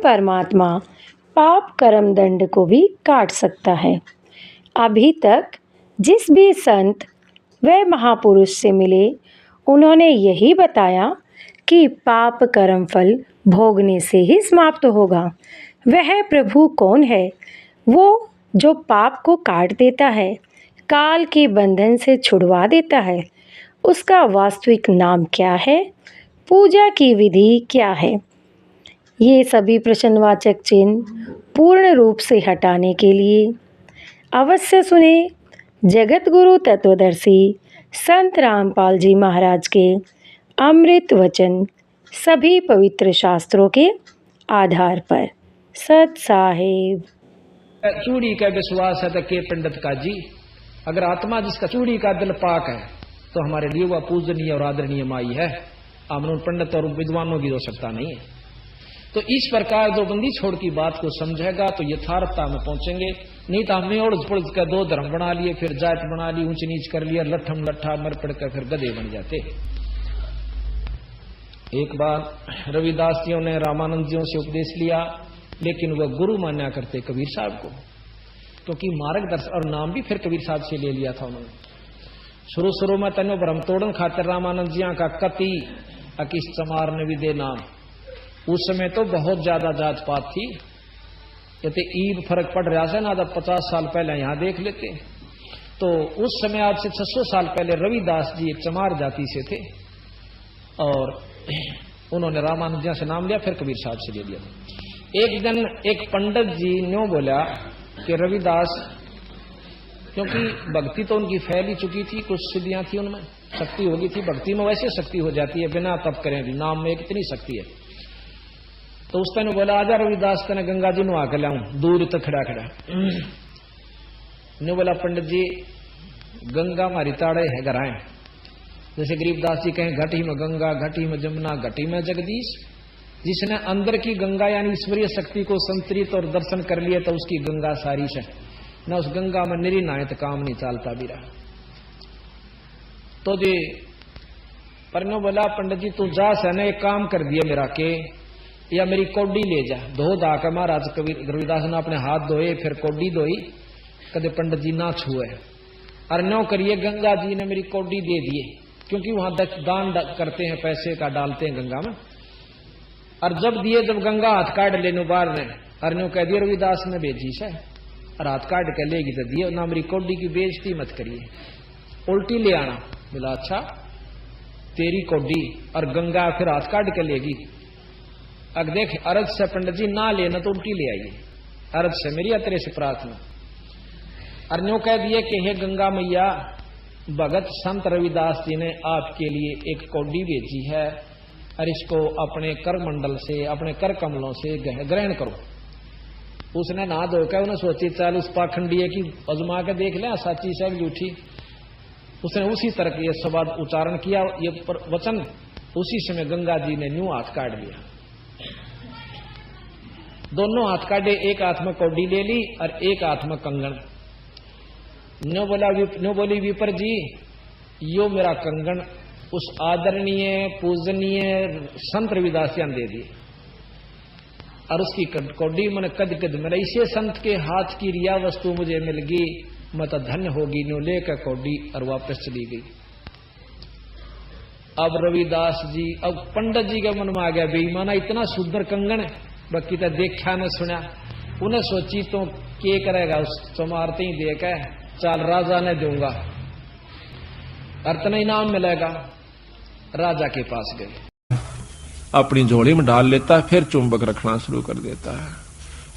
परमात्मा पाप कर्म दंड को भी काट सकता है। अभी तक जिस भी संत व महापुरुष से मिले उन्होंने यही बताया कि पाप कर्म फल भोगने से ही समाप्त होगा। वह प्रभु कौन है? वो जो पाप को काट देता है, काल के बंधन से छुड़वा देता है। उसका वास्तविक नाम क्या है? पूजा की विधि क्या है? ये सभी प्रश्नवाचक चिन्ह पूर्ण रूप से हटाने के लिए अवश्य सुने जगत गुरु तत्वदर्शी संत रामपाल जी महाराज के अमृत वचन, सभी पवित्र शास्त्रों के आधार पर। सत साहेब। चूड़ी का विश्वास है तो के पंडित का जी, अगर आत्मा जिसका चूड़ी का दिल पाक है तो हमारे लिए वह पूजनीय और आदरणीय माई है। हमने पंडित और विद्वानों की आवश्यकता नहीं है। तो इस प्रकार जो बंदी छोड़ की बात को समझेगा तो यथार्थता में पहुंचेंगे। नहीं तो हमने और पुड़ का दो धर्म बना लिए, फिर जात बना ली, ऊंच नीच कर लिया, लट्ठम लट्ठा मर पड़ कर फिर गधे बन जाते। एक बार रविदास जियों ने रामानंद जियों से उपदेश लिया, लेकिन वह गुरु मान्या करते कबीर साहब को, क्योंकि मार्गदर्शन और नाम भी फिर कबीर साहब से ले लिया था उन्होंने। शुरू में तनो भ्रम तोड़न खातिर रामानंद जिया का कति अकिस चमार ने विदे नाम। उस समय तो बहुत ज्यादा जात पात थी, यदि ईब फर्क पड़ रहा है ना, जब 50 साल पहले यहां देख लेते तो उस समय आज से 600 साल पहले रविदास जी एक चमार जाति से थे और उन्होंने रामानंद जिया से नाम लिया, फिर कबीर साहब से ले लिया। एक दिन एक पंडित जी ने बोला कि रविदास, क्योंकि भक्ति तो उनकी फैल ही चुकी थी, कुछ सिद्धियां थी उनमें, शक्ति होगी थी, भक्ति में वैसे शक्ति हो जाती है बिना तप करें भी, नाम में कितनी शक्ति है। तो उस ने बोला आजा रविदास तने गंगा जी नुआ कर लाऊं, दूर तक खड़ा खड़ा ने बोला पंडित जी गंगा हमारी ताड़े है गराए, जैसे गरीबदास जी कहें घटी में गंगा, घटी में जमुना, घटी में जगदीश। जिसने अंदर की गंगा यानी ईश्वरीय शक्ति को संतरित और दर्शन कर लिया तो उसकी गंगा सारी है न, उस गंगा में निरी नाए तो काम नहीं चलता भी रहा। तो जी परनो बोला पंडित जी तू जा सने एक काम कर दिया मेरा के, या मेरी कौडी ले जा, धो धा कर महाराज कबीर रविदास ने अपने हाथ धोए, फिर कौडी धोई, कदे पंडित जी ना छुए। अरे नो करिए, गंगा जी ने मेरी कौडी दे दिए, क्योंकि वहां दान करते हैं, पैसे का डालते हैं गंगा में। और जब दिए, जब गंगा हाथ काट लेने बार ने अरे कह दिया रविदास ने भेजी से, और हाथ काट के लेगी तो दिए ना, मेरी कौडी की बेइज्जती मत करिए, उल्टी ले आना। बोला अच्छा तेरी कौडी और गंगा फिर हाथ काट के लेगी। अब देख अरज से पंडित जी ना लेना तो उल्टी ले आइए, अरज से मेरी अतरे से प्रार्थना। और न्यू कह दिए कि हे गंगा मैया, भगत संत रविदास जी ने आपके लिए एक कौडी भेजी है और इसको अपने कर मंडल से, अपने कर कमलों से ग्रहण करो। उसने ना धोकर उन्हें सोची चल उस पाखंडी की अजमा के देख ले साची से झूठी। उसने उसी तरह के ये शब्द उच्चारण किया, ये वचन, उसी समय गंगा जी ने न्यू हाथ काट लिया। दोनों हाथ काटे, एक हाथ में कौडी ले ली और एक हाथ में कंगन। न्यो बोली विपर जी यो मेरा कंगन उस आदरणीय पूजनीय संत रविदास जी ने दे दी, और उसकी कौडी मैंने कद कद मेरा इसे संत के हाथ की रिया वस्तु मुझे मिल गई, मैं तो धन्य होगी। न्यो लेकर कौडी और वापस चली गई। अब रविदास जी, अब पंडित जी के मन में आ गया बेईमाना इतना सुंदर कंगन, बाकी तो देखा न सुना। उन्हें सोची तो क्या करेगा, उस चमारते ही देखा चाल राजा ने दूंगा, अर्तना इनाम मिलेगा। राजा के पास गए, अपनी झोली में डाल लेता है, फिर चुंबक रखना शुरू कर देता है।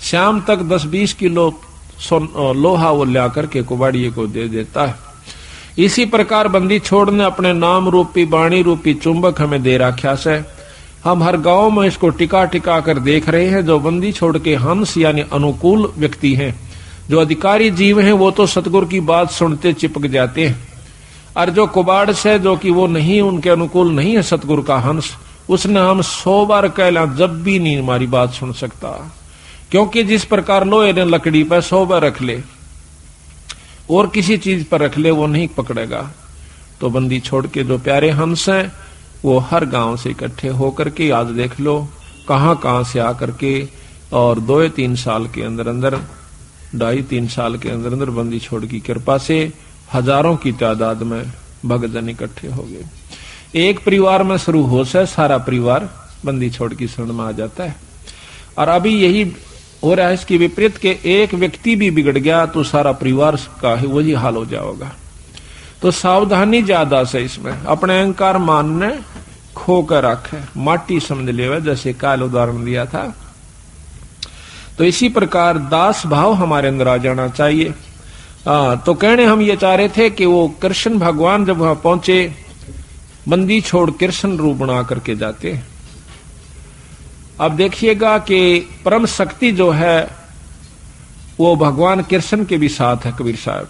शाम तक 10-20 किलो लोहा वो ला करके कुबाड़िए को दे देता है। इसी प्रकार बंदी छोड़ ने अपने नाम रूपी वाणी रूपी चुंबक हमें दे रखा से। हम हर गांव में इसको टिका टिका कर देख रहे हैं। जो बंदी छोड़ के हंस यानी अनुकूल व्यक्ति हैं, जो अधिकारी जीव हैं, वो तो सतगुरु की बात सुनते चिपक जाते हैं, और जो कुबाड़ से जो कि वो नहीं, उनके अनुकूल नहीं है सतगुरु का हंस, उसने हम 100 बार कहला जब भी नहीं हमारी बात सुन सकता, क्योंकि जिस प्रकार लोहे ने लकड़ी पर 100 बार रख ले और किसी चीज पर रख ले वो नहीं पकड़ेगा। तो बंदी छोड़ के जो प्यारे हंस हैं वो हर गांव से इकट्ठे होकर के आज देख लो कहां कहां से आकर के और 2-3 साल के अंदर अंदर 2.5-3 साल के अंदर अंदर बंदी छोड़ की कृपा से हजारों की तादाद में भक्तजन इकट्ठे हो गए। एक परिवार में शुरू हो से सारा परिवार बंदी छोड़ की शरण में आ जाता है। और अभी यही हो रहा है इसकी विपरीत के एक व्यक्ति भी बिगड़ गया तो सारा परिवार का ही वही हाल हो जाएगा। तो सावधानी ज्यादा से इसमें अपने अहंकार मान ने खो कर रखे, माटी समझ ले, जैसे काल उदाहरण दिया था। तो इसी प्रकार दास भाव हमारे अंदर आ जाना चाहिए। तो कहने हम ये चाह रहे थे कि वो कृष्ण भगवान जब वहां पहुंचे बंदी छोड़ कृष्ण रूप बना करके जाते हैं। अब देखिएगा कि परम शक्ति जो है वो भगवान कृष्ण के भी साथ है। कबीर साहब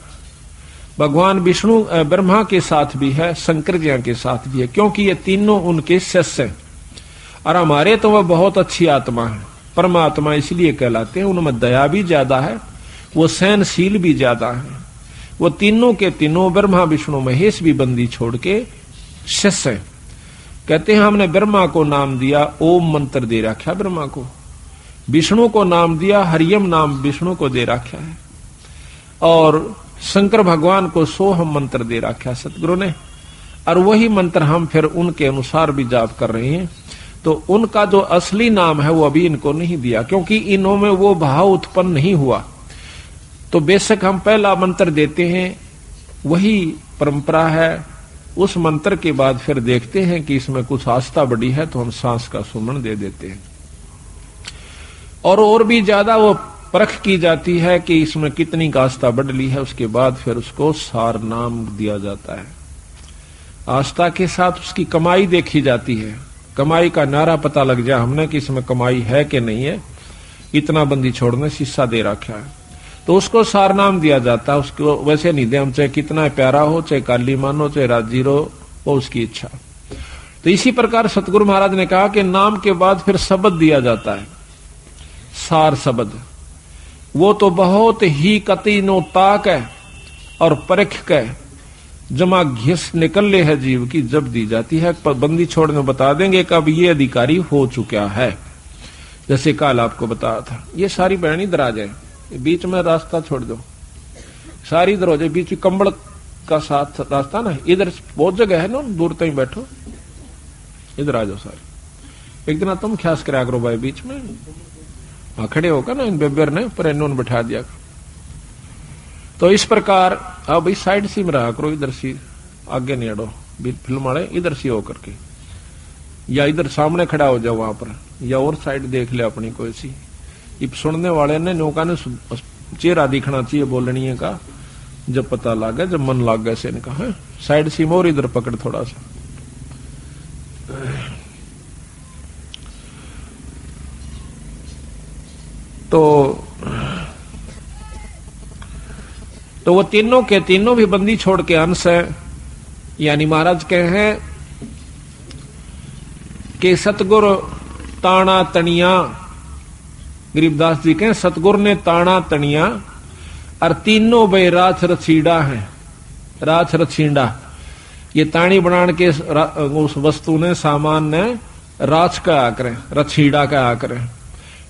भगवान विष्णु ब्रह्मा के साथ भी है, शंकर जी के साथ भी है, क्योंकि ये तीनों उनके शिष्य हैं। और हमारे तो वह बहुत अच्छी आत्मा है, परमात्मा इसलिए कहलाते हैं। उनमें दया भी ज्यादा है, वो सहनशील भी ज्यादा है। वो तीनों के तीनों ब्रह्मा विष्णु महेश भी बंदी छोड़ के शिष्य हैं। कहते हैं हमने ब्रह्मा को नाम दिया, ओम मंत्र दे रखा ब्रह्मा को, विष्णु को नाम दिया हरियम नाम विष्णु को दे रखा है, और शंकर भगवान को सोहम मंत्र दे रखा सतगुरु ने। और वही मंत्र हम फिर उनके अनुसार भी जाप कर रहे हैं। तो उनका जो असली नाम है वो अभी इनको नहीं दिया, क्योंकि इन्हों में वो भाव उत्पन्न नहीं हुआ। तो बेशक हम पहला मंत्र देते हैं, वही परंपरा है। उस मंत्र के बाद फिर देखते हैं कि इसमें कुछ आस्था बढ़ी है तो हम सांस का सुमन दे देते हैं। और भी ज्यादा वो परख की जाती है कि इसमें कितनी आस्था बढ़ ली है, उसके बाद फिर उसको सार नाम दिया जाता है। आस्था के साथ उसकी कमाई देखी जाती है। कमाई का नारा पता लग जाए हमने कि इसमें कमाई है कि नहीं है, इतना बंदी छोड़ने शीशा दे रखा है, तो उसको सार नाम दिया जाता है। उसको वैसे नहीं दे हम, चाहे कितना प्यारा हो, चाहे काली मानो, चाहे राजीर हो, वो उसकी इच्छा। तो इसी प्रकार सतगुरु महाराज ने कहा कि नाम के बाद फिर शब्द दिया जाता है, सार शब्द। वो तो बहुत ही कतीनो ताक है और परख के जमा घिस निकल ले है जीव की जब दी जाती है। बंदी छोड़ने बता देंगे कब ये अधिकारी हो चुका है, जैसे काल आपको बताया था। ये सारी बहनी दराज है, बीच में रास्ता छोड़ दो, सारी इधर हो जाए, बीच में कंबल का साथ रास्ता ना, इधर बहुत जगह है ना, दूर तक बैठो, इधर आ जाओ सारी। एक दिन तुम ख्यास करा करो भाई, बीच में खड़े होकर ना इन बेबर ने पर इन्होंने बैठा दिया। तो इस प्रकार अब इस साइड से रहा करो, इधर से आगे नहीं अड़ो, फिल्म वाले इधर से होकर के, या इधर सामने खड़ा हो जाओ वहां पर, या और साइड देख ले अपनी कोई सी। सुनने वाले ने नौका ने चेहरा दिखना चाहिए बोलनी का, जब पता लगा जब मन लग गया से इनका है। साइड से मोर इधर पकड़ थोड़ा सा। तो वो तीनों के तीनों भी बंदी छोड़ के अंश है। यानी महाराज कहे हैं कि सतगुरु ताना तनिया, गरीबदास जी कहें सतगुरु ने ताना तनिया और तीनों बे राछ रछीड़ा है। राछ रछीड़ा ये ताणी बनाने के उस वस्तु ने सामान ने राछ का आकर रछीड़ा का आकर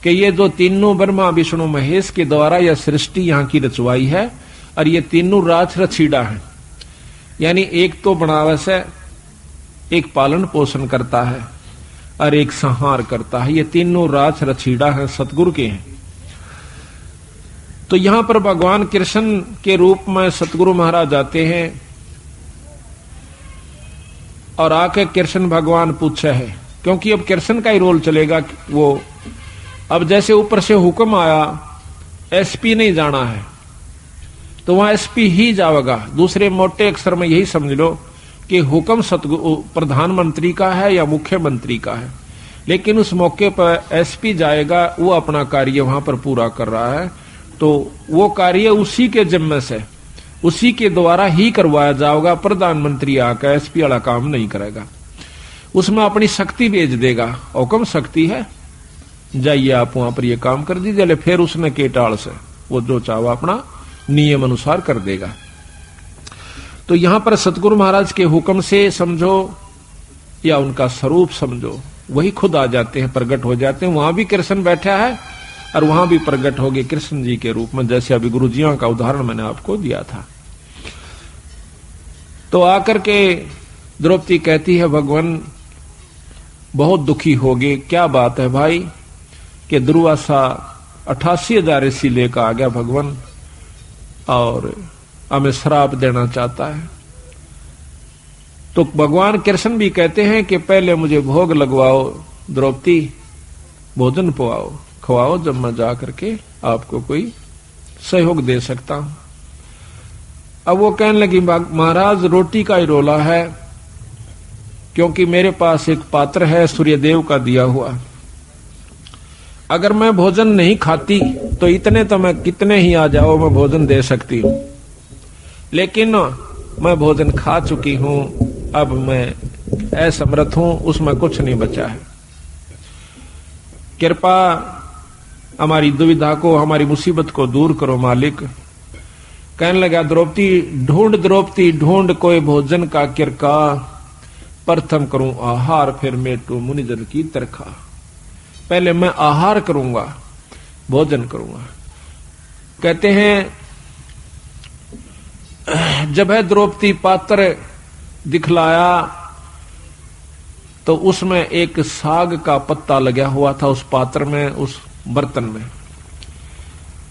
कि ये जो तीनों ब्रह्मा विष्णु महेश के द्वारा यह सृष्टि यहाँ की रचवाई है, और ये तीनों राछ रछीड़ा है। यानी एक तो बनावस है, एक पालन पोषण करता है और एक संहार करता है। ये तीनों राछ रछीड़ा है, सतगुरु के हैं। तो यहां पर भगवान कृष्ण के रूप में सतगुरु महाराज आते हैं और आके कृष्ण भगवान पूछे है, क्योंकि अब कृष्ण का ही रोल चलेगा। वो अब जैसे ऊपर से हुक्म आया, एसपी नहीं जाना है तो वहां एसपी ही जाएगा। दूसरे मोटे अक्षर में यही समझ लो कि हुक्म सतगुरु प्रधानमंत्री का है या मुख्यमंत्री का है, लेकिन उस मौके पर एसपी जाएगा, वो अपना कार्य वहां पर पूरा कर रहा है। तो वो कार्य उसी के जिम्मे से, उसी के द्वारा ही करवाया जाएगा। प्रधानमंत्री आकर एसपी वाला काम नहीं करेगा, उसमें अपनी शक्ति भेज देगा। हुक्म शक्ति है, जाइए आप वहां पर ये काम कर दीजिए, फिर उसने केटाल से वो जो चाहो अपना नियम अनुसार कर देगा। तो यहां पर सतगुरु महाराज के हुक्म से समझो या उनका स्वरूप समझो, वही खुद आ जाते हैं, प्रकट हो जाते हैं। वहां भी कृष्ण बैठा है और वहां भी प्रकट हो गए कृष्ण जी के रूप में, जैसे अभी गुरुजियों का उदाहरण मैंने आपको दिया था। तो आकर के द्रौपदी कहती है भगवान बहुत दुखी हो गए। क्या बात है भाई कि दुर्वासा 88,000 ऋषि लेकर आ गया भगवान और हमें श्राप देना चाहता है। तो भगवान कृष्ण भी कहते हैं कि पहले मुझे भोग लगवाओ द्रौपदी, भोजन पवाओ, खवाओ, जब मैं जा करके आपको कोई सहयोग दे सकता हूं। अब वो कहने लगी महाराज रोटी का ही रोला है, क्योंकि मेरे पास एक पात्र है सूर्यदेव का दिया हुआ, अगर मैं भोजन नहीं खाती तो इतने तो मैं कितने ही आ जाओ मैं भोजन दे सकती हूं, लेकिन मैं भोजन खा चुकी हूं, अब मैं असमर्थ हूं, उसमें कुछ नहीं बचा है। कृपा हमारी दुविधा को, हमारी मुसीबत को दूर करो मालिक। कहने लगा द्रौपदी ढूंढ कोई भोजन का किरका, प्रथम करूं आहार फिर मेटू मुनिजन की तरखा। पहले मैं आहार करूंगा, भोजन करूंगा। कहते हैं जब है द्रौपदी पात्र दिखलाया तो उसमें एक साग का पत्ता लगा हुआ था उस पात्र में, उस बर्तन में।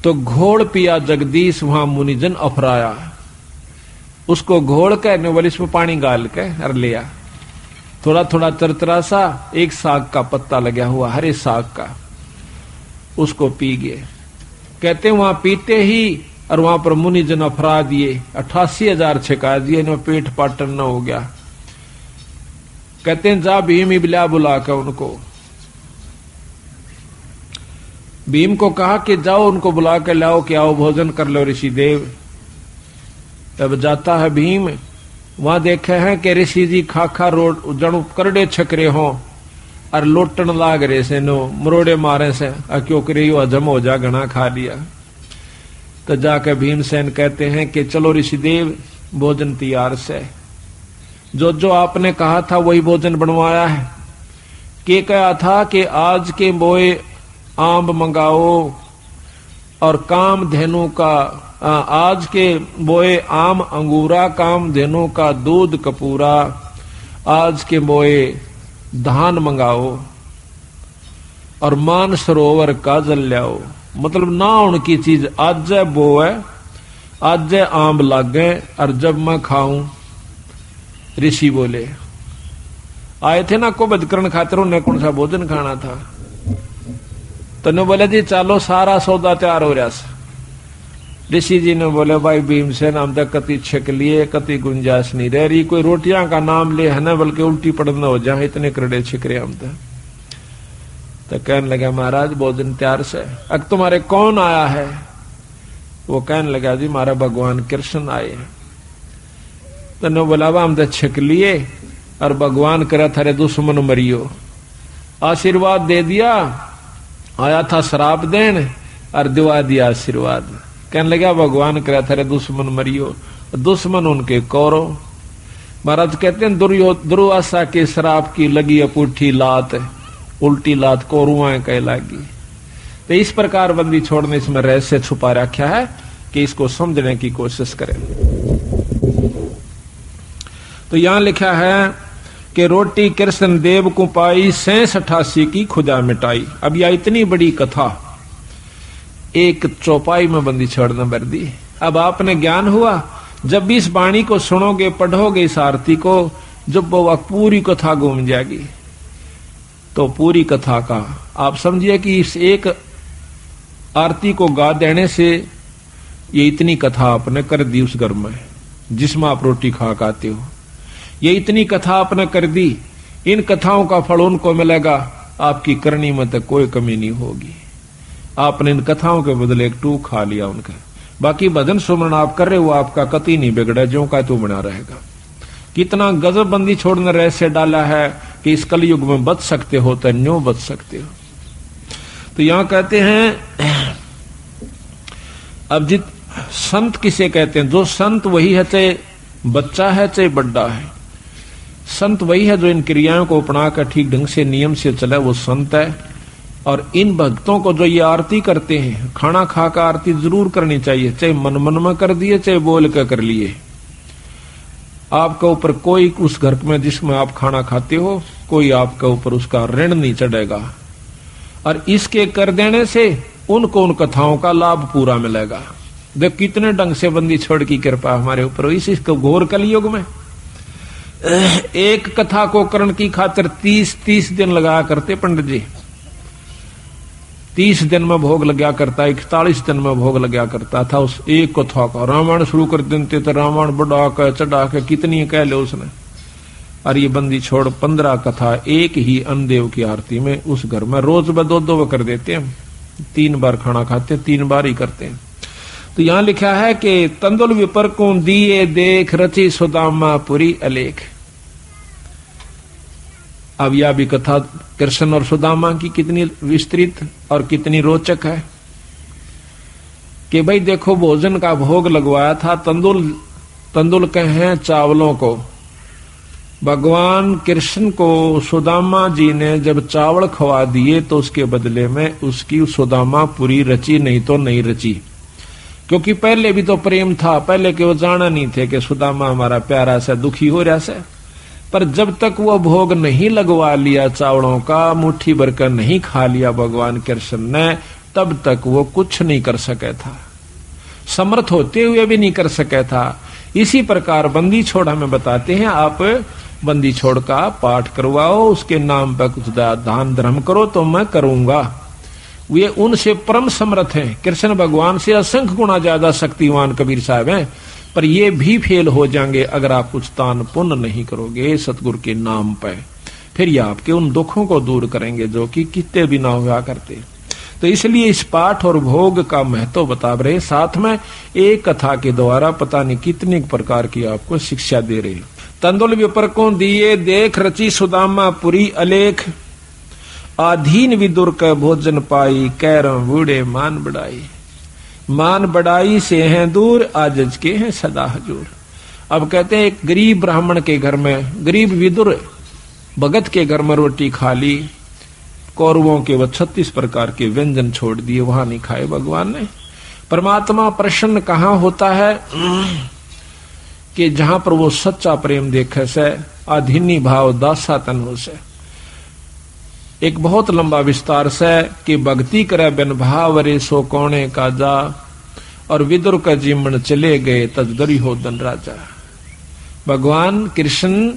तो घोड़ पिया जगदीश वहां मुनिजन अफराया, उसको घोड़ के नवल इसमें पानी गाल के हर लिया। थोड़ा थोड़ा तरतरा सा एक साग का पत्ता लगा हुआ, हरे साग का, उसको पी गए। कहते वहां पीते ही और वहां पर मुनिजन अफरा दिए, 88,000 छिका दिए, इनमें पेट पाटन न हो गया। कहते हैं जा भीम इबला बुला कर उनको, भीम को कहा कि जाओ उनको बुला कर लाओ कि आओ भोजन कर लो ऋषि देव। तब जाता है भीम, वहां देखे हैं कि ऋषि जी खाखा रोड जणु करड़े छकरे हों और लोटन लाग रहे से नो मरोड़े मारे से, क्यों करे हजम हो जा, घना खा लिया। तो जाकर भीमसेन कहते हैं कि चलो ऋषिदेव भोजन तैयार से, जो जो आपने कहा था वही भोजन बनवाया है। के कहा था कि आज के बोए आम मंगाओ और काम धेनु का, आज के बोए आम अंगूरा, काम धेनु का दूध कपूरा, आज के बोए धान मंगाओ और मान सरोवर का जल लाओ। मतलब ना उनकी चीज आज बो है, आज आम लागे और जब मैं खाऊं। ऋषि बोले आए थे ना को बदकरण खातिर, उन्हें कौन सा भोजन खाना था। तो ने बोले जी चलो सारा सौदा तैयार हो रहा। ऋषि जी ने बोले भाई भीमसेन हम तक कति छक लिए, कति गुंजाइश नहीं रह रही, कोई रोटियां का नाम ले है ना, बल्कि उल्टी पड़ना हो जाए, इतने करड़े छिक रहे हम तो कहने लगा महाराज भोजन तैयार से। अब तुम्हारे कौन आया है? वो कहने लगा जी हमारा भगवान कृष्ण आए हैं। तो ने बोला हम तो छिक लिए और भगवान करा थारे दुश्मन मरियो, आशीर्वाद दे दिया, आया था श्राप देन और दिवा दिया आशीर्वाद। कहने लगा भगवान करा थारे दुश्मन मरियो, दुश्मन उनके कौरव। महाराज कहते हैं दुर्वासा के श्राप की लगी अपूठी लात, उल्टी लात कौरुआ कह लागी। तो इस प्रकार बंदी छोड़ने इसमें रहस्य छुपा रखा है कि इसको समझने की कोशिश करें। तो यहां लिखा है कि रोटी कृष्ण देव को पाई 86 की खुदा मिटाई। अब यह इतनी बड़ी कथा एक चौपाई में बंदी छोड़ना भर दी। अब आपने ज्ञान हुआ, जब भी इस वाणी को सुनोगे, पढ़ोगे इस आरती को, जब वो पूरी कथा घूम जाएगी, तो पूरी कथा का आप समझिए कि इस एक आरती को गा देने से ये इतनी कथा आपने कर दी उस घर में जिसमें आप रोटी खा खाते हो। ये इतनी कथा आपने कर दी, इन कथाओं का फल उनको मिलेगा, आपकी करनी में तो कोई कमी नहीं होगी। आपने इन कथाओं के बदले एक टूक खा लिया उनका। बाकी भजन सुमरण आप कर रहे हो, आपका कति नहीं बिगड़ा, जो का तो बना रहेगा। कितना गजब बंदी छोड़ने रहस्य डाला है कि इस कलयुग में बच सकते हो तो न्यों बच सकते हो। तो यहां कहते हैं अब जित संत किसे कहते हैं? जो संत वही है, चाहे बच्चा है चाहे बड्डा है। संत वही है जो इन क्रियाओं को अपना कर ठीक ढंग से नियम से चले, वो संत है। और इन भक्तों को जो ये आरती करते हैं, खाना खाकर आरती जरूर करनी चाहिए, चाहे मन मन में कर दिए चाहे बोल कर लिए। आपके ऊपर कोई, उस घर में जिसमें आप खाना खाते हो, कोई आपके ऊपर उसका ऋण नहीं चढ़ेगा। और इसके कर देने से उनको उन कथाओं का लाभ पूरा मिलेगा। देख कितने ढंग से बंदी छोड़ की कृपा हमारे ऊपर हुई इस घोर कलयुग में। एक कथा को करण की खातिर 30 दिन लगा करते पंडित जी। 30 दिन में भोग लगा करता, 41 दिन में भोग लगा करता था उस एक कथा का। रामायण शुरू कर देते तो रामायण बढ़ा के चढ़ा के कितनी कह ले उसने। और ये बंदी छोड़ 15 कथा एक ही अन्नदेव की आरती में उस घर में रोज ब 2 कर देते हैं। 3 बार खाना खाते, 3 बार ही करते हैं। तो यहां लिखा है कि तंदुल विपर को दिए देख रची सुदामा पुरी अलेख। अब यह भी कथा कृष्ण और सुदामा की कितनी विस्तृत और कितनी रोचक है कि भाई देखो, भोजन का भोग लगवाया था तंदुल कहें चावलों को। भगवान कृष्ण को सुदामा जी ने जब चावल खवा दिए तो उसके बदले में उसकी सुदामा पूरी रची, नहीं तो नहीं रची। क्योंकि पहले भी तो प्रेम था, पहले के वो जाना नहीं थे कि सुदामा हमारा प्यारा सा दुखी हो रहा से। पर जब तक वो भोग नहीं लगवा लिया चावलों का, मुट्ठी भरकर नहीं खा लिया भगवान कृष्ण ने, तब तक वो कुछ नहीं कर सके था, समर्थ होते हुए भी नहीं कर सके था। इसी प्रकार बंदी छोड़ हमें बताते हैं, आप बंदी छोड़ का पाठ करवाओ, उसके नाम पर कुछ दान धर्म करो तो मैं करूंगा। वे उनसे परम समर्थ हैं, कृष्ण भगवान से असंख्य गुना ज्यादा शक्तिवान कबीर साहब हैं। पर ये भी फेल हो जाएंगे अगर आप कुछ दान पुण्य नहीं करोगे सतगुरु के नाम पर। फिर ये आपके उन दुखों को दूर करेंगे जो कि कितने भी ना हुआ करते। तो इसलिए इस पाठ और भोग का महत्व बता रहे, साथ में एक कथा के द्वारा पता नहीं कितने प्रकार की आपको शिक्षा दे रहे। तंदुल विपर को दिए देख रची सुदामा पुरी अलेख। आधीन विदुर का भोजन पाई, कैर बूढ़े मान बढ़ाई। मान बढ़ाई से हैं दूर, आजज के हैं सदा हजूर। अब कहते हैं एक गरीब ब्राह्मण के घर में, गरीब विदुर भगत के घर में रोटी खा ली, कौरवों के वह 36 प्रकार के व्यंजन छोड़ दिए, वहां नहीं खाए भगवान ने। परमात्मा प्रसन्न कहां होता है कि जहां पर वो सच्चा प्रेम देखे से, अधीनी भाव दासा तन हो से। एक बहुत लंबा विस्तार से कि भक्ति करे बिन भाव रे सो कोणे का जा, और विदुर का जीवन चले गए तजदरी हो धन राजा। भगवान कृष्ण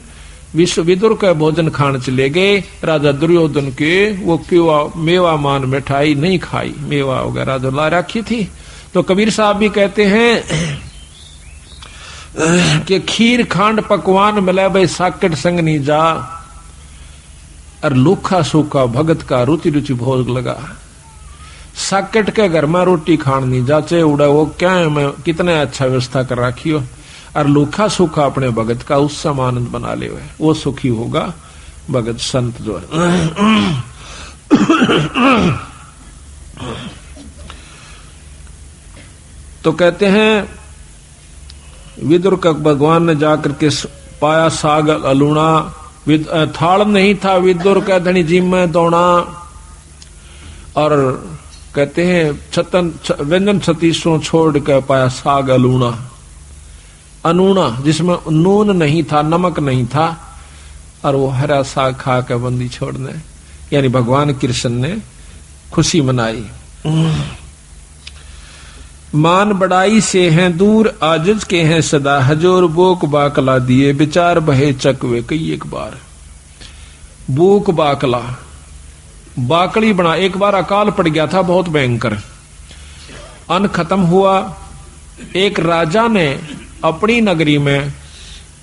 विश्व विदुर का भोजन खान चले गए, राजा दुर्योधन के वो क्यों मेवा मान मिठाई नहीं खाई, मेवा वगैरह जो ला रखी थी। तो कबीर साहब भी कहते हैं कि खीर खांड पकवान मिले भाई साकट संग नहीं जा, और लूखा सूखा भगत का रुचि रुचि भोग लगा। साकट के घर में रोटी खान नहीं जाचे, उड़ा वो क्या है, मैं कितने अच्छा व्यवस्था कर रखी हो, और लूखा सूखा अपने भगत का उससे आनंद बना ले, वो सुखी होगा भगत संत जो है। तो कहते हैं विदुर का भगवान ने जाकर के पाया साग अलूणा, थाल नहीं था विदुर का धनी जिम में दौड़ा। और कहते हैं व्यंजन 36 छोड़ के पाया साग अलूणा, अनूना जिसमें नून नहीं था, नमक नहीं था, और वो हरा साग खा के बंदी छोड़ने, यानी भगवान कृष्ण ने खुशी मनाई। मान बढ़ाई से हैं दूर, आजज के हैं सदा हजूर। बोक बाकला दिए विचार बहे चकवे कई एक बार। बोक बाकला, बाकड़ी बना। एक बार अकाल पड़ गया था बहुत भयंकर, अन्न खत्म हुआ। एक राजा ने अपनी नगरी में,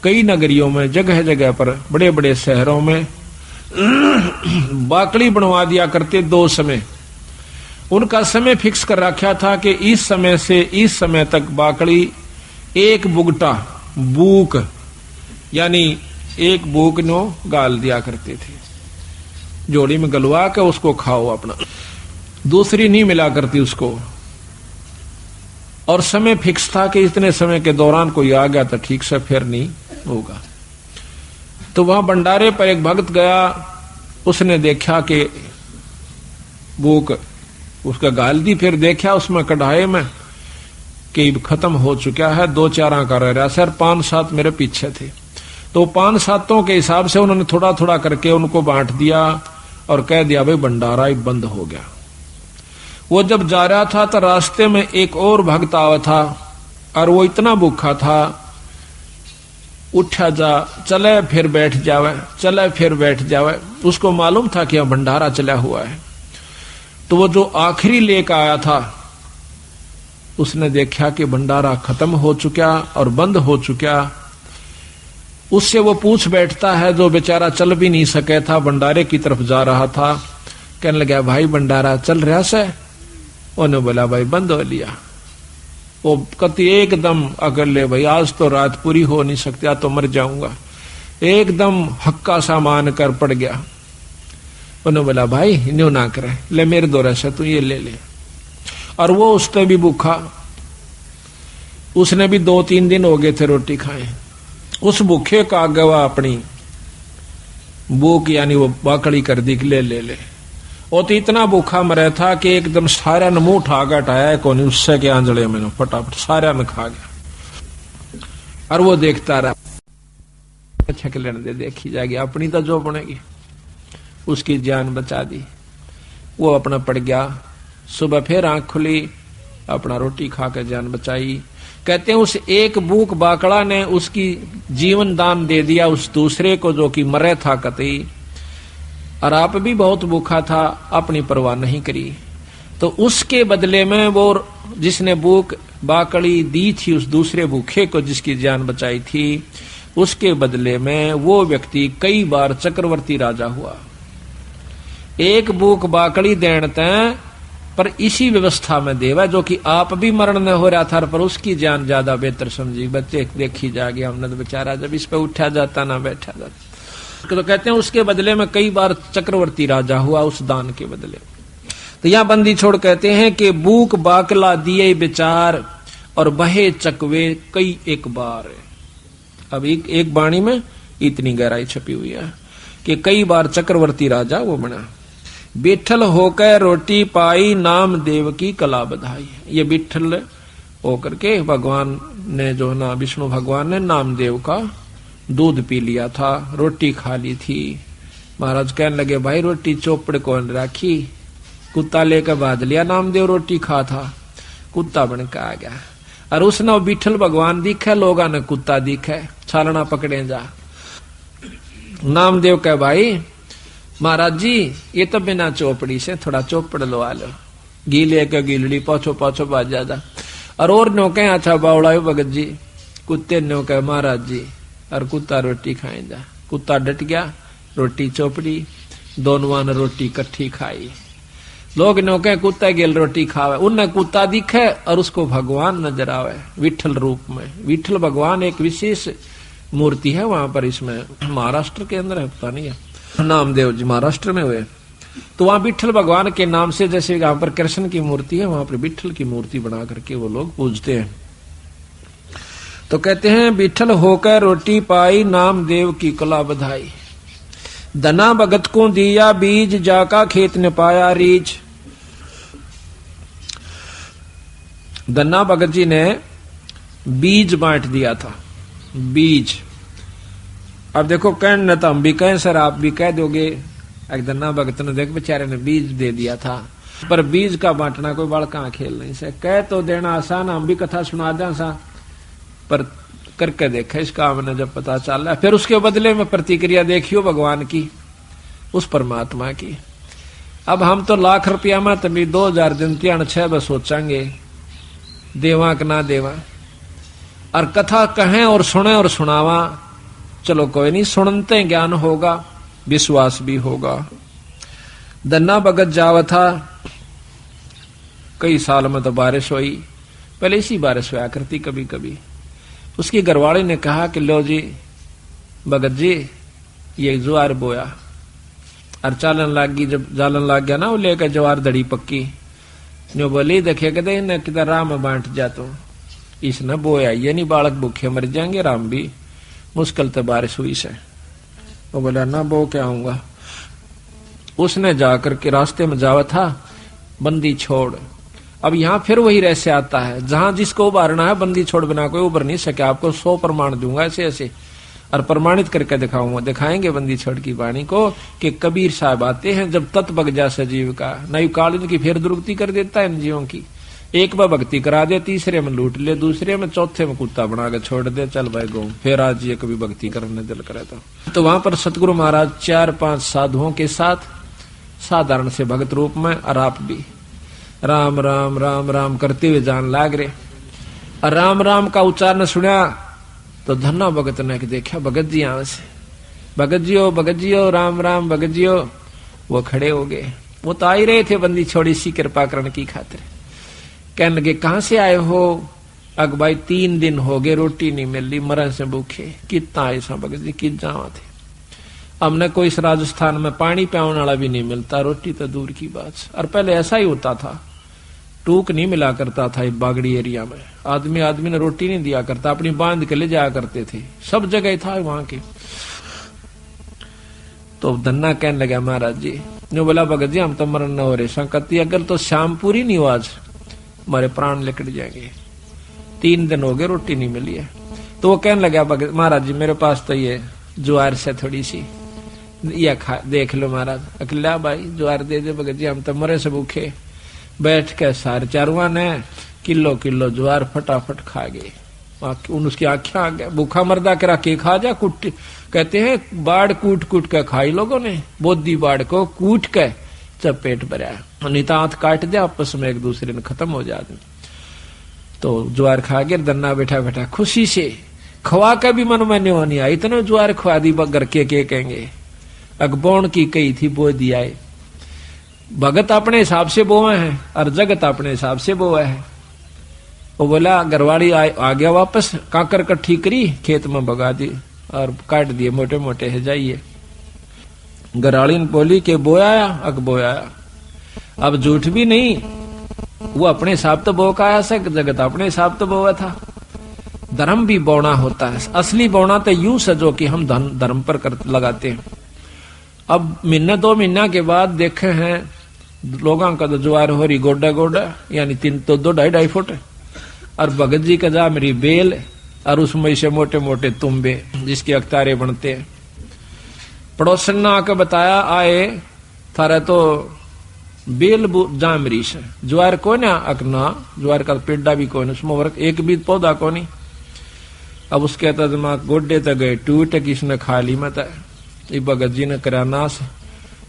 कई नगरियों में, जगह जगह पर, बड़े बड़े शहरों में बाकड़ी बनवा दिया करते 2 समय। उनका समय फिक्स कर रखा था कि इस समय से इस समय तक बाकड़ी एक बुगटा बूक, यानी एक बूक नो गाल दिया करते थे, जोड़ी में गलवा के उसको खाओ अपना, दूसरी नहीं मिला करती उसको। और समय फिक्स था कि इतने समय के दौरान कोई आ गया तो ठीक से फिर नहीं होगा। तो वहां भंडारे पर एक भक्त गया, उसने देखा कि भूख उसका गाल दी। फिर देखा उसमें कढ़ाई में कि खत्म हो चुका है, 2-4 का रह रहा सर, 5-7 मेरे पीछे थे। तो 5-7 के हिसाब से उन्होंने थोड़ा थोड़ा करके उनको बांट दिया और कह दिया भाई भंडारा ही बंद हो गया। वो जब जा रहा था तो रास्ते में एक और भक्त आवा था और वो इतना भूखा था, उठा जा चले फिर बैठ जावे, चले फिर बैठ जावे। उसको मालूम था कि यह भंडारा चला हुआ है। तो वो जो आखिरी लेकर आया था उसने देखा कि भंडारा खत्म हो चुका और बंद हो चुका। उससे वो पूछ बैठता है, जो बेचारा चल भी नहीं सके था, भंडारे की तरफ जा रहा था, कहने लगा भाई भंडारा चल रहा से? उन्होंने बोला भाई बंद हो लिया। वो कति एकदम अगर ले भाई आज तो रात पूरी हो नहीं सकती, आज तो मर जाऊंगा, एकदम हक्का सा मान कर पड़ गया। उन्होंने बोला भाई न्यू ना करे, ले मेरे दौरे से तू ये ले ले। और वो उसने भी भूखा, उसने भी 2-3 दिन हो गए थे रोटी खाए। उस भूखे का आगे वह अपनी भूख यानी वो बाकड़ी कर दी कि ले ले ले। वो तो इतना भूखा मरा था कि एकदम सारा न मुंह उठा हटाया कौन, उससे के आंजड़े में फटाफट सारा न खा गया। और वो देखता रहा, अच्छा के लेने दे, देखी जाएगी अपनी तो जो बनेगी। उसकी जान बचा दी, वो अपना पड़ गया। सुबह फिर आंख खुली, अपना रोटी खा के जान बचाई। कहते हैं उस एक भूख बाकड़ा ने उसकी जीवन दान दे दिया उस दूसरे को जो कि मरे था कतई। और आप भी बहुत भूखा था, अपनी परवाह नहीं करी। तो उसके बदले में वो जिसने भूख बाकड़ी दी थी उस दूसरे भूखे को जिसकी जान बचाई थी, उसके बदले में वो व्यक्ति कई बार चक्रवर्ती राजा हुआ। एक भूख बाकड़ी देन तय पर इसी व्यवस्था में देवा जो कि आप भी मरण न हो रहा था, पर उसकी जान ज्यादा बेहतर समझी। बच्चे देखी जाएगी हमने तो बेचारा जब इस पे उठा जाता ना बैठा जाता। तो कहते हैं उसके बदले में कई बार चक्रवर्ती राजा हुआ उस दान के बदले। तो यहां बंदी छोड़ कहते हैं कि भूख बाकला दिए विचार और बहे चकवे कई एक बार। अब एक बाणी में इतनी गहराई छपी हुई है कि कई बार चक्रवर्ती राजा वो बना। बिठल होकर रोटी पाई नाम देव की कला बधाई। ये बिठल होकर के भगवान ने जो ना विष्णु भगवान ने नामदेव का दूध पी लिया था, रोटी खा ली थी। महाराज कहने लगे भाई रोटी चौपड़ कौन राखी? कुत्ता लेकर बांध लिया, नामदेव रोटी खा था, कुत्ता बन के आ गया। और उसने बिठल भगवान दिखे, लोगा ने कुत्ता दिखे, छालना पकड़े जा। नामदेव कह भाई महाराज जी ये तो बिना चौपड़ी से थोड़ा चौपड़ लो आ लो, गीले के गीलड़ी पाछो पाछो बाज जा। और नो कहे अच्छा बावड़ा भगत जी, कुत्ते नो कहे महाराज जी, और कुत्ता रोटी खाए जा। कुत्ता डट गया, रोटी चौपड़ी, दोनों ने रोटी कट्ठी खाई। लोग नो कहे कुत्ता गेल रोटी खावे, उनने कुत्ता दिखे और उसको भगवान नजर आवे विठल रूप में। विठल भगवान एक विशेष मूर्ति है वहां पर, इसमें महाराष्ट्र के अंदर है, पता नहीं है, नामदेव जी महाराष्ट्र में हुए। तो वहां विठल भगवान के नाम से जैसे यहाँ पर कृष्ण की मूर्ति है, वहां पर विठल की मूर्ति बना करके वो लोग पूजते हैं। तो कहते हैं विठल होकर रोटी पाई नामदेव की कला बधाई। धना भगत को दिया बीज जाका खेत ने पाया रीच। धना भगत जी ने बीज बांट दिया था, बीज। अब देखो कहने तो हम भी कहें सर, आप भी कह दोगे एक धना भगत ने देख बेचारे ने बीज दे दिया था, पर बीज का बांटना कोई बड़ा कहां खेल नहीं से। कह तो देना आसान, हम भी कथा सुना दें सा, पर करके देखा इस काम ने जब पता चल रहा, फिर उसके बदले में प्रतिक्रिया देखियो भगवान की, उस परमात्मा की। अब हम तो लाख रुपया में तभी 2000 दिन 6 बस सोचेंगे देवा कि ना देवा, और कथा कहें और सुने और सुनावा, चलो कोई नहीं, सुनते ज्ञान होगा, विश्वास भी होगा। धन्ना भगत जावा था, कई साल में तो बारिश हुई, पहले इसी बारिश हुआ करती कभी कभी। उसकी घरवाली ने कहा कि लो जी भगत जी ये ज्वार बोया, और चालन लाग गई, जब जालन लाग गया ना वो लेकर ज्वार दड़ी पक्की, जो बोली देखे कहते इन्हें किधर राम बांट जा, तो इसने बोया, ये नहीं बालक भूखे मर जाएंगे, राम भी मुश्किल तो बारिश हुई से। वो बोला ना बो क्या आऊंगा। उसने जाकर के रास्ते में जावा था बंदी छोड़। अब यहाँ फिर वही रहस्य आता है, जहां जिसको उबारना है बंदी छोड़ बिना कोई उबर नहीं सके। आपको 100 प्रमाण दूंगा ऐसे ऐसे और प्रमाणित करके दिखाऊंगा, दिखाएंगे बंदी छोड़ की वाणी को कि कबीर साहब आते हैं जब तत् बग जा सजीव का, नई काल इनकी फिर दुर्गति कर देता है इन जीवों की। एक बार भक्ति करा दे, तीसरे में लूट ले, दूसरे में चौथे में कुत्ता बना के छोड़ दे, चल भाई गो फिर आज ये कभी भक्ति करने दिल करे तो वहां पर सतगुरु महाराज 4-5 साधुओं के साथ साधारण से भगत रूप में और आप भी राम राम राम राम करते हुए जान लाग रहे। और राम राम का उच्चारण सुना तो धन्ना भगत ने देखा भगत जी यहां से, भगत जी हो राम राम भगत जी हो। वो खड़े हो गए, वो तो आ ही रहे थे बंदी छोड़ी सी कृपा करण की खातिर। कहने लगे कहां से आए हो? अग भाई 3 दिन हो गए रोटी नहीं मिल रही, मरण से भूखे। कितना ऐसा भगत जी कित जावा थे, हमने कोई इस राजस्थान में पानी पियाने वाला भी नहीं मिलता, रोटी तो दूर की बात। और पहले ऐसा ही होता था, टूक नहीं मिला करता था बागड़ी एरिया में, आदमी ने रोटी नहीं दिया करता, अपनी बांध के ले जाया करते थे, सब जगह था वहां के। तो धन्ना कहने लगा महाराज जी, जो बोला भगत जी हम तो मरण न हो रहे, संकति अगर तो शाम पूरी नहीं हो आज हमारे प्राण लिकट जाएंगे, 3 दिन हो गए रोटी नहीं मिली है। तो वो कहने लगा भगत महाराज जी मेरे पास तो ये ज्वार से थोड़ी सी या खा देख लो महाराज। अकेला भाई ज्वार दे दे भगत जी, हम तो मरे से भूखे। बैठ के सारे चारुआ ने किलो ज्वार फटाफट खा गए। उसकी आंखें आ गया, भूखा मर्दा करा के खा जा कुट, कहते हैं बाढ़ कूट के खाई लोगों ने, बोधी बाढ़ को कूट के जब पेट भरा, नितांत काट दे आपस में एक दूसरे ने खत्म हो जाते। तो ज्वार खा के धन्ना बैठा खुशी से खवा का भी मन में नहीं आई, इतना ज्वार खवा दी घर के कहेंगे। अगबोण की कही थी बो दिया है, भगत अपने हिसाब से बोए हैं और जगत अपने हिसाब से बोआ है। वो बोला घरवाड़ी आ गया वापस, काकर कट्ठी करी खेत में भगा दी और काट दिए मोटे मोटे है जाइए। घरवाड़ी ने बोली कि बोया अग बोया, अब झूठ भी नहीं, वो अपने हिसाब तो बो का आया से, जगत अपने हिसाब तो बोआ था। धर्म भी बौना होता है, असली बौना तो यूं सजो कि हम धर्म पर लगाते हैं। अब महीना 2 महीना के बाद देखे हैं लोगों का तो ज्वार हो रही गोडा यानी 3 तो 2-2.5 फुट, और भगत जी का जा मेरी बेल और उसमें से मोटे मोटे तुम्बे जिसके अख्तारे बनते हैं। पड़ोसन ने आकर बताया आए थारा तो बेल जामरी से ज्वार को ना अकना, ज्वार का पेड़ा भी कौन, उसमें वर्क एक भी पौधा को नहीं। अब उसके दिमाग गोडे तक गए टूट, किसने खा ली मत। भगत जी ने करा नाश,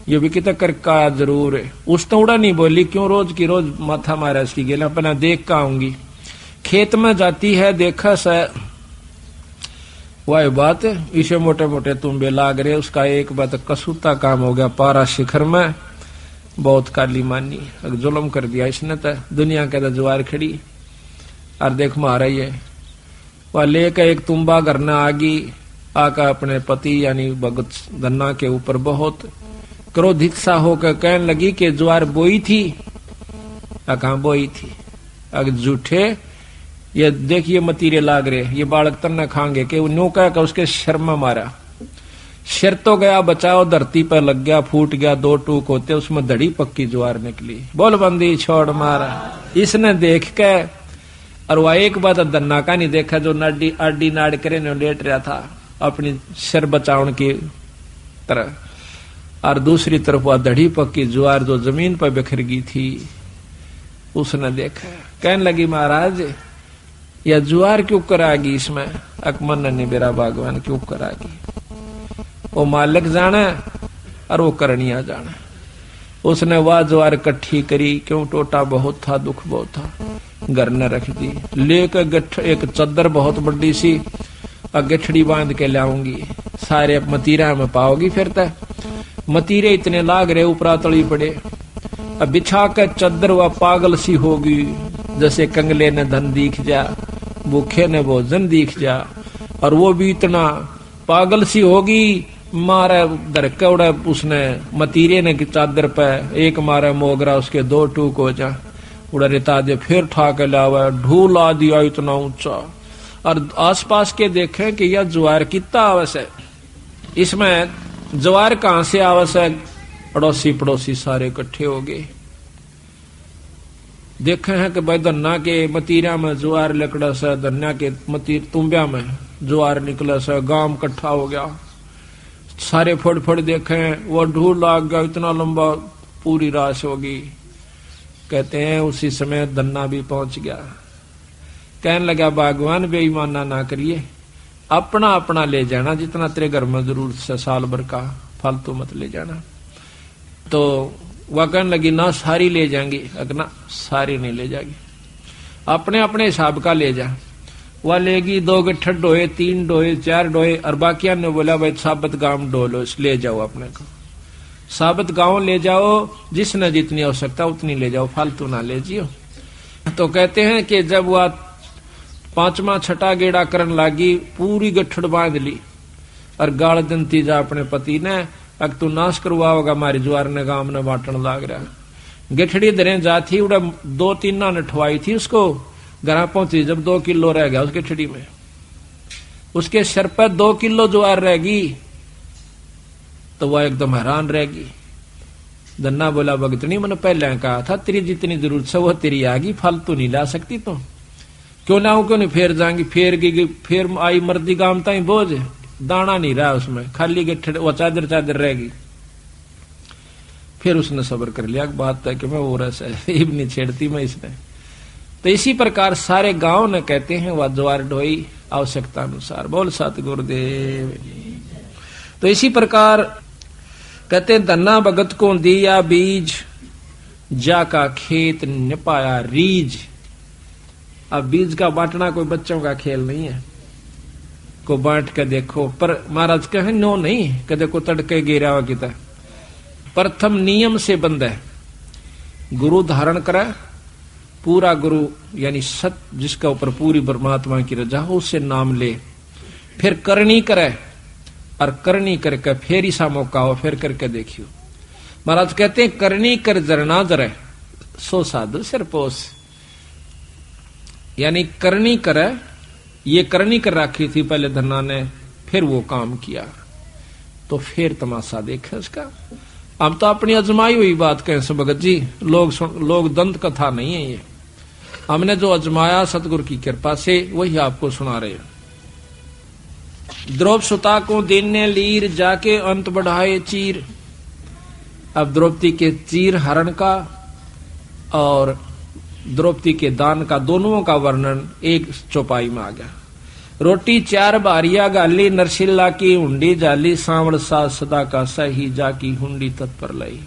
ये भी कितना करका जरूर है। उस तो उड़ा नहीं बोली, क्यों रोज की रोज माथा मारा इसकी गेला, अपना देख का आऊंगी। खेत में जाती है देखा सा वह बात, इसे मोटे मोटे तुम्बे लाग रहे। उसका एक बात कसूता काम हो गया, पारा शिखर में बहुत काली मानी, जुल्म कर दिया इसने। तो दुनिया के ज्वार खड़ी और देख मारा ही है। वह लेकर एक तुम्बा करना आगी, आका अपने पति यानी भगत धन्ना के ऊपर बहुत क्रोधित सा होकर कहने लगी कि ज्वार बोई थी, कहां बोई थी, अगर झूठे ये देखिए मतीरे लाग रहे, ये बालक तन्ना खाएंगे कि नो कह उसके शर में मारा। सिर तो गया बचाओ, धरती पर लग गया, फूट गया, 2 टूक होते उसमें धड़ी पक्की ज्वार निकली। बोल बंदी छोड़ मारा। इसने देख के और वह एक बात धन्ना का नहीं देखा, जो आडी नाड़ करे ने लेट रहा था अपनी सिर बचाने की तरह, और दूसरी तरफ वह धड़ी पक्की ज्वार जो जमीन पर बिखर गई थी उसने देखा। कहने लगी महाराज यह ज्वार क्यों करागी इसमें, अकमन ने मेरा भगवान क्यों करागी। वो मालिक जाने और वो करनिया जाने। उसने वह ज्वार इकट्ठी करी, क्यों टोटा बहुत था, दुख बहुत था, घर न रख दी। लेकर एक चद्दर बहुत बड़ी सी गठड़ी बांध के लाऊंगी, सारे मतीरा में पाओगी। फिर तक मतीरे इतने लाग रहे ऊपरा तली पड़े, अब बिछा कर चद्दर वह पागल सी होगी, जैसे कंगले ने धन दिख जा, भूखे ने भोजन दिख जा। और वो भी इतना पागल सी होगी, मारा धरका उड़ा उसने मतीरे ने चादर पे, एक मारा मोगरा उसके 2 टूक हो जा, उड़ा रेता दे, फिर ठा के लावा, ढूल आ दिया इतना ऊंचा। और आसपास के देखें कि यह ज्वार कितना आवश्यक है, इसमें ज्वार कहां से आवश्यक, अड़ोसी पड़ोसी सारे इकट्ठे हो गए। देखे हैं कि भाई धन्ना के मतीरा में ज्वार लकड़ा से, धन्ना के मतीर तुम्बिया में ज्वार निकला से, गांव इकट्ठा हो गया। सारे फड़ फड़ देखे, वो ढूंढ लाग गया, इतना लंबा पूरी राश होगी। कहते हैं उसी समय धन्ना भी पहुंच गया। कहने लगा भगवान बेईमाना ना करिए, अपना अपना ले जाना, जितना तेरे घर में जरूरत से साल भर का, फालतू मत ले जाना। तो वह कहने लगी ना सारी ले जाएंगी। अगना सारी नहीं ले जाएगी, अपने अपने हिसाब का ले जा। वह लेगी 2 गट्ठर डोए, 3 डोए, 4 डोए, और बाकिया ने बोला भाई साबत गांव डोलो, ले जाओ अपने को, साबत गांव ले जाओ, जिसने जितनी आवश्यकता उतनी ले जाओ, फालतू ना ले जियो। तो कहते हैं कि जब वह 5वां 6ठा गेड़ा करने लागी, पूरी गठड़ बांध ली और गाल दंती जा अपने पति ने, अग तू नाश करवाओगा हमारी ज्वार ने, गांव ने बांटन लाग रहा। गठड़ी दरें जाती उड़ा 2-3 ना नठवाई थी उसको, घर पहुंची जब 2 किलो रह गया उस गठड़ी में, उसके सर पर 2 किलो ज्वार रहेगी। तो वह एकदम हैरान रहेगी। धन्ना बोला भगतनी मैंने पहले कहा था तेरी जितनी जरूरत है वो तेरी आगी, फालतू नहीं ला सकती तुम। क्यों ना क्यों नहीं, फेर जाएंगी, फेर गई, फेर आई मर्दी गांव ताई बोझ, दाना नहीं रहा उसमें, खाली गठड़ वो चादर चादर रहेगी। फिर उसने सब्र कर लिया, बात है कि मैं वो रस है नहीं छेड़ती मैं इसने। तो इसी प्रकार सारे गांव ने कहते हैं वह ज्वार ढोई आवश्यकता अनुसार। बोल सतगुरुदेव। तो इसी प्रकार कहते धन्ना भगत को दिया बीज, जाका खेत न पाया रीज। अब बीज का बांटना कोई बच्चों का खेल नहीं है, को बांट के देखो। पर महाराज कहे नो नहीं, कि देखो तड़के गिरा हुआ किता। प्रथम नियम से बंद है, गुरु धारण करे, पूरा गुरु यानी सत जिसका ऊपर पूरी परमात्मा की रजा हो उससे नाम ले, फिर करनी करे, और करनी करके फिर ऐसा मौका हो फिर करके देखियो। महाराज कहते हैं करनी कर जरना जरे, सो साधु सिरपोस। यानी करनी करे, ये करनी कर रखी थी पहले धन्ना ने, फिर वो काम किया, तो फिर तमाशा देखे उसका। हम तो अपनी अजमाई हुई बात कहें भगत जी, लोग दंत कथा नहीं है ये, हमने जो अजमाया सतगुरु की कृपा से वही आपको सुना रहे हैं। द्रौपदी सुता को देने लीर, जाके अंत बढ़ाए चीर। अब द्रौपदी के चीर हरण का और द्रौपदी के दान का, दोनों का वर्णन एक चौपाई में आ गया। रोटी 4 बारिया गाली, नरसिल्ला की हुंडी जाली, सांवड़ सा सदा का सही, जाकी हुंडी तत्पर लाई।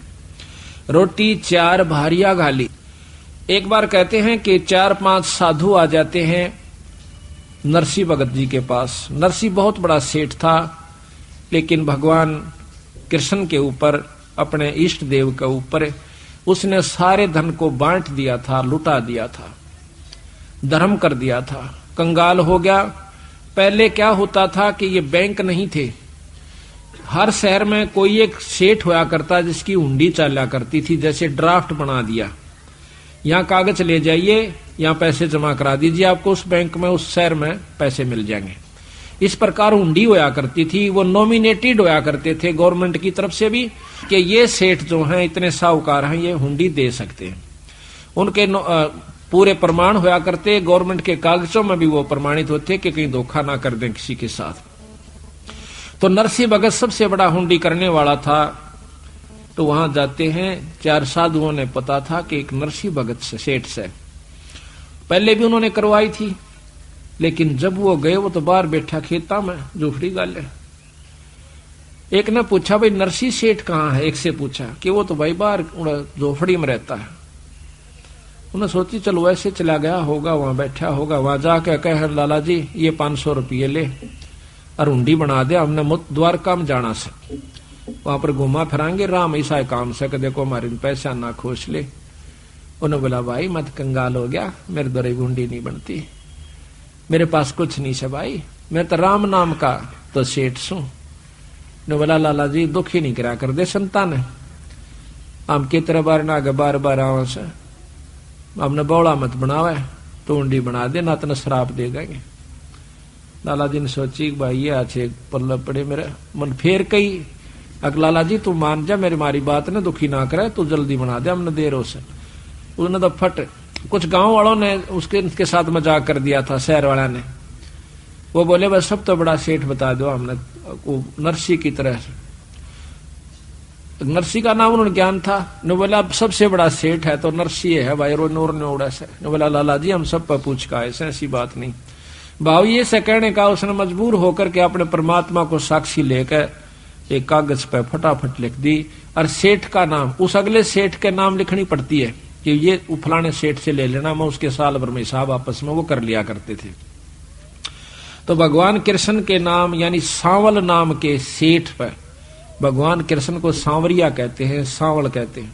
रोटी 4 भारिया गाली। एक बार कहते हैं कि 4-5 साधु आ जाते हैं नरसिंह भगत जी के पास। नरसिंह बहुत बड़ा सेठ था, लेकिन भगवान कृष्ण के ऊपर, अपने इष्ट देव के ऊपर उसने सारे धन को बांट दिया था, लुटा दिया था, धर्म कर दिया था, कंगाल हो गया। पहले क्या होता था कि ये बैंक नहीं थे, हर शहर में कोई एक सेठ होया करता जिसकी हुंडी चला करती थी, जैसे ड्राफ्ट बना दिया, यहाँ कागज ले जाइए, यहाँ पैसे जमा करा दीजिए, आपको उस बैंक में उस शहर में पैसे मिल जाएंगे। इस प्रकार हुंडी होया करती थी। वो नॉमिनेटेड होया करते थे गवर्नमेंट की तरफ से भी कि ये सेठ जो हैं इतने साहूकार हैं, ये हुंडी दे सकते हैं। उनके पूरे प्रमाण होया करते, गवर्नमेंट के कागजों में भी वो प्रमाणित होते कि कहीं धोखा ना कर दें किसी के साथ। तो नरसिंह भगत सबसे बड़ा हुंडी करने वाला था। तो वहां जाते हैं, 4 साधुओं ने पता था कि एक नरसिंह भगत से सेठ से पहले भी उन्होंने करवाई थी, लेकिन जब वो गए वो तो बाहर बैठा खेता में झोपड़ी गाले। एक ने पूछा भाई नरसिंह सेठ कहाँ है, एक से पूछा कि वो तो भाई बाहर झोपड़ी में रहता है। उन्होंने सोची चलो वैसे चला गया होगा, वहां बैठा होगा, वहां जाके कहे लाला जी ये 500 रुपये ले और हुंडी बना दे, हमने द्वारका में जाना से, वहां पर घुमा फिरांगे, राम ऐसा काम से देखो हमारे पैसा ना खोस ले। उन्होंने बोला भाई मत कंगाल हो गया, मेरे द्वारा हुंडी नहीं बनती, मेरे पास कुछ नहीं है भाई, मैं तो राम नाम का तो सेठ सू। ने बोला लाला जी दुखी नहीं करा कर दे संतान है, हम की तरह बार ना बार बार आवा से, हमने बौड़ा मत बनावे, तो हुंडी बना दे ना तो शराब दे देंगे। लाला जी ने सोची भाई ये अच्छे पल्ला पड़े मेरे मन, फेर कई लाला जी तू मान जा, मेरी मारी बात ने दुखी ना करे, तू जल्दी बना दे, हमने देर हो से। उसने तो फट कुछ गांव वालों ने उसके साथ मजाक कर दिया था, शहर वाला ने। वो बोले बस सब तो बड़ा सेठ बता दो हमने, वो नरसी की तरह। नरसी का नाम उन्होंने ज्ञान था। ने बोला अब सबसे बड़ा सेठ है तो नरसी है भाई, रो नूर ने उड़ा से। ने बोला लाला जी हम सब पर पूछ का ऐसे, ऐसी बात नहीं। भाव ये से कहने का उसने मजबूर होकर के अपने परमात्मा को साक्षी लेकर एक कागज पर फटाफट लिख दी, और सेठ का नाम, उस अगले सेठ के नाम लिखनी पड़ती है कि ये फलाने सेठ से ले लेना, मैं उसके साल भर में हिसाब आपस में वो कर लिया करते थे। तो भगवान कृष्ण के नाम यानी सांवल नाम के सेठ पर, भगवान कृष्ण को सांवरिया कहते हैं, सांवल कहते हैं,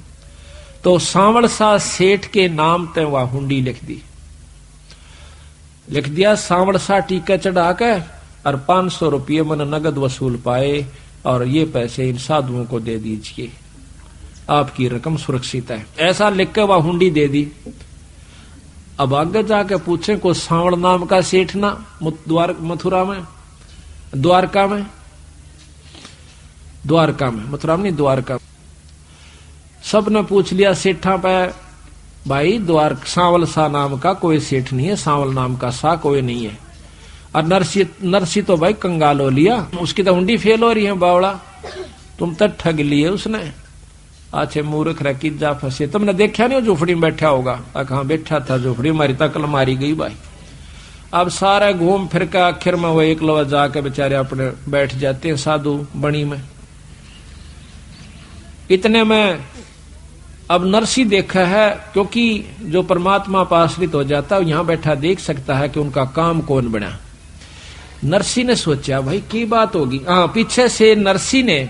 तो सांवल सा सेठ के नाम ते वह हुंडी लिख दिया। सांवल सा टीका चढ़ा के और 500 रुपये मन नगद वसूल पाए, और ये पैसे इन साधुओं को दे दीजिए, आपकी रकम सुरक्षित है, ऐसा लिख के वह हुंडी दे दी। अब आगे जाके पूछे को सांवल नाम का सेठ ना मथुरा में, द्वारका में, मथुरा में नहीं, द्वारका। सब ने पूछ लिया सेठा पे, भाई सांवल सा नाम का कोई सेठ नहीं है, सांवल नाम का सा कोई नहीं है। और नरसी तो भाई कंगाल हो लिया, उसकी तो हुंडी फेल हो रही है, बावड़ा तुम तो ठग लिए उसने। अच्छे मूर्ख रखी जा फंसे, तुमने देखा नहीं वो झोपड़ी में बैठा होगा? हाँ बैठा था झोपड़ी, हमारी तकल मारी गई भाई। अब सारा घूम फिर के आखिर में वो एक लवा जाके बेचारे अपने बैठ जाते हैं साधु बणी में। इतने में अब नरसी देखा है, क्योंकि जो परमात्मा पर आश्रित हो जाता है यहां बैठा देख सकता है कि उनका काम कौन बना। नरसी ने सोचा भाई की बात होगी। हाँ, पीछे से नरसी ने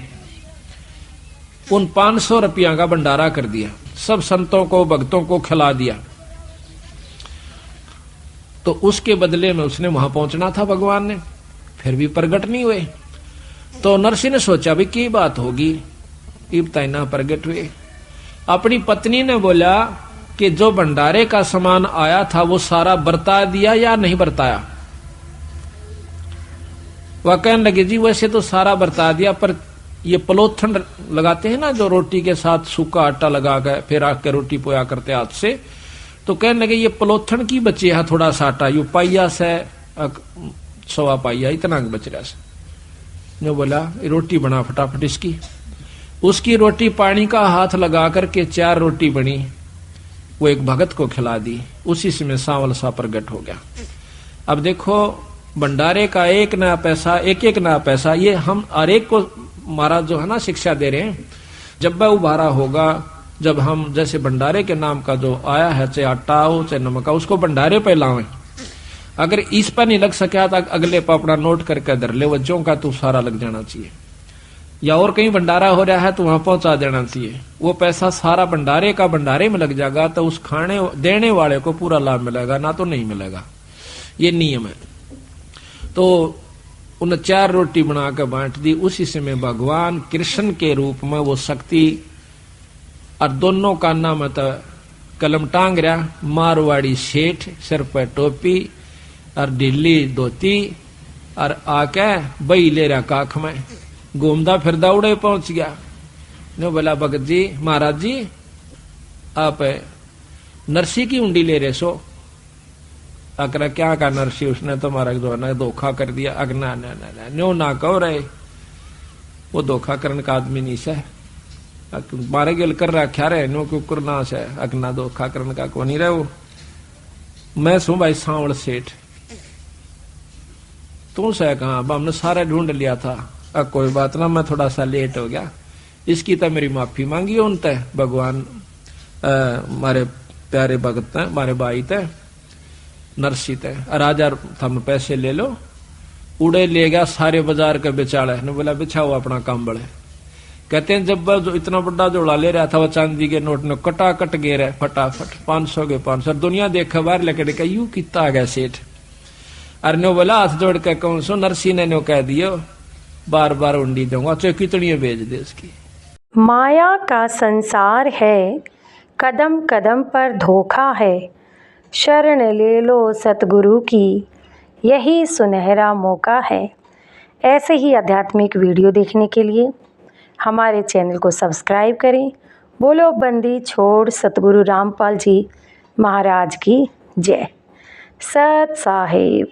उन 500 रुपया का भंडारा कर दिया, सब संतों को भक्तों को खिला दिया। तो उसके बदले में उसने वहां पहुंचना था भगवान ने, फिर भी प्रगट नहीं हुए। तो नरसी ने सोचा भाई की बात होगी, इब तैना प्रगट हुए। अपनी पत्नी ने बोला कि जो भंडारे का सामान आया था वो सारा बरता दिया या नहीं बरताया? वह कहने लगे जी वैसे तो सारा बरता दिया, पर ये पलोथन लगाते हैं ना जो रोटी के साथ सूखा आटा लगा कर फिर आके रोटी पोया करते हाथ से, तो कहने लगे ये पलोथन की बचे है थोड़ा सा आटा, यू पाइया से 1.25 पाइया इतना बच रहा से। जो बोला रोटी बना फटाफट इसकी। उसकी रोटी पानी का हाथ लगा करके 4 रोटी बनी, वो एक भगत को खिला दी, उसी से सांवल सा प्रगट हो गया। अब देखो भंडारे का एक नया पैसा, ये हम हर एक को महाराज जो है ना शिक्षा दे रहे हैं। जब वह उभारा होगा, जब हम जैसे भंडारे के नाम का जो आया है, चाहे आटा हो चाहे नमक हो, उसको भंडारे पे लावें। अगर इस पर नहीं लग सका तो अगले पर अपना नोट करके धर ले, वज्जों का तो सारा लग जाना चाहिए। या और कहीं भंडारा हो रहा है तो वहां पहुंचा देना चाहिए, वो पैसा सारा भंडारे का भंडारे में लग जाएगा, तो उस खाने देने वाले को पूरा लाभ मिलेगा, ना तो नहीं मिलेगा। ये नियम है। तो उन 4 रोटी बनाकर बांट दी। उसी समय भगवान कृष्ण के रूप में वो शक्ति, और दोनों का नाम तो कलम टांग रहा, मारवाड़ी सेठ, सिर पर टोपी और ढीली धोती, और आके बई ले रहा काख में, घूमदा फिरदा उड़े पहुंच गया। ने बोला भगत जी महाराज जी आप नरसी की उंडी ले रहे सो? अकरा क्या का नरसी, उसने तो हमारा जो है धोखा कर दिया। अगना न्यो ना कहो रहे, वो धोखा करने का आदमी नहीं से, मारे गिल कर रखा रहे नो कुकुर ना से, अगना धोखा करने का को नहीं रहे वो। मैं सू भाई सांवल सेठ, तू से कहा? हमने सारा ढूंढ लिया था। अब कोई बात ना, मैं थोड़ा सा लेट हो गया, इसकी तो मेरी माफी मांगी उन तय भगवान मारे प्यारे भगत है, मारे भाई तय नरसी तय। राजा थम पैसे ले लो, उड़े ले गया सारे बाजार के बेचाड़े ने। बोला बिछाओ अपना काम बड़े। कहते हैं जब जो इतना बड़ा जोड़ा ले रहा था वो चांदी के नोट ने कटाकट गे रहे फटाफट, 500 के 500। दुनिया देखा बाहर लेकर देखा यू कितना आ गया सेठ। अरे नो बोला हाथ जोड़ के कौन सो? नरसी ने नो कह दियो बार बार उंडी दूंगा, चाहे कितनी भेज दे इसकी। माया का संसार है, कदम कदम पर धोखा है, शरण ले लो सतगुरु की, यही सुनहरा मौका है। ऐसे ही आध्यात्मिक वीडियो देखने के लिए हमारे चैनल को सब्सक्राइब करें। बोलो बंदी छोड़ सतगुरु रामपाल जी महाराज की जय। सत साहिब।